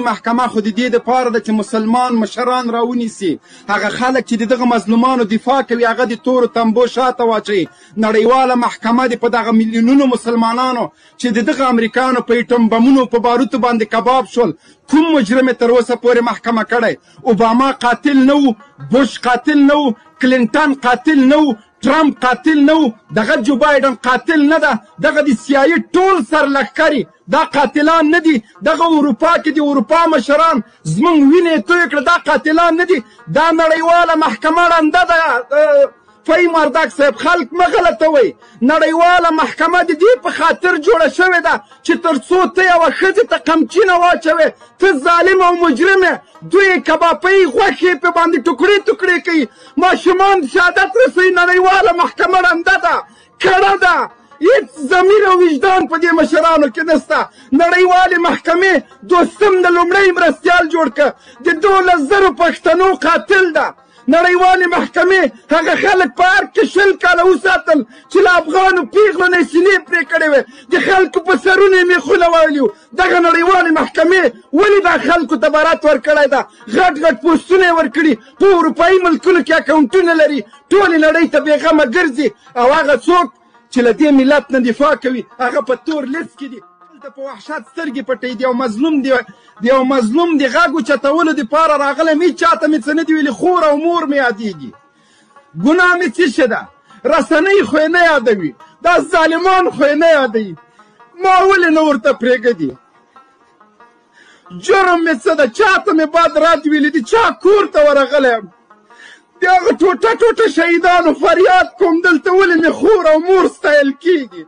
محکمه خو د دې دپاره ده چې مسلمان مشران راونیسي، هغه خلک چې د دغه مظلومانو دفاع کوي هغه د تورو تنبو شاته واچوي. نړیواله محکمه دې په دغه میلیونونو مسلمانانو چې د دغه امریکانو په ایټم بمونو په باروتو باندې کباب شول، کوم مجرم یې تر اوسه پورې محکمه کړی؟ اوباما قاتل نه و، بوش قاتل نه و، کلینټن قاتل نه و، ټرمپ قاتل نه و، دغه جو بایډن قاتل نه ده، دغه د سیاسي ټول سرلښکري دا قاتلان نه دي. دغه اروپا کې د اروپا مشران زموږ وینې توی کړه، دا قاتلان نه دي. دا نړیواله محکمه ړنده ده. فهیم وردک صاحب خلک مه غلطوئ، نړیواله محکمه د دې په خاطر جوړه شوې ده چې تر څو ته یوه ښځې ته قمچینه واچوې، ته ظالم او مجرم یې. دوی کبابۍ غوښې په باندې ټوکړې ټوکړې کوي، ماشومان شهادت رسوي. نړیواله محکمه ړنده ده، کړه ده، هیڅ ضمیر او وجدان په دې مشرانو کې نسته. نړیوالې محکمې دوستم د لومړی مرستیال جوړ کړه، د 12,000 پښتنو قاتل ده. نړیوالې محکمې هغه خلک په ارګ کې 20 کاله وساتل چې له افغانو پیغلو نه یې سینې پرې کړې وې، د خلکو په سرونو یې میخونه وهلي وو. دغه نړیوالې محکمې ولې دا خلکو ته برات ورکړی ده؟ غټ غټ پوسټونه یې ورکړي، په اروپایي ملکونو کې اکاونټونه لري، ټولې نړۍ ته بېغمه ګرځي. او هغه څوک چې له دې ملت نه دفاع کوي هغه په تور لیست کې دي. دلته په وحشت سترګې پټوي. د یو مظلوم د غږ اوچتولو دپاره راغلی، مې چاته مې څه نه دي ویلي، خور او مور مې یادېږي. ګناه مې څه شی ده؟ رسنۍ خو یې نه یادوي، دا ظالمان خو یې نه یادوي. ما ولې نه ورته پرېږدي؟ جرم مې څه ده؟ چاته مې بد رد ویلی دي؟ چا کور ته ورغلی یم؟ د هغه ټوټه ټوټه شهیدانو فریاد کوم، دلته ولې مې خور او مور ستایل کېږي؟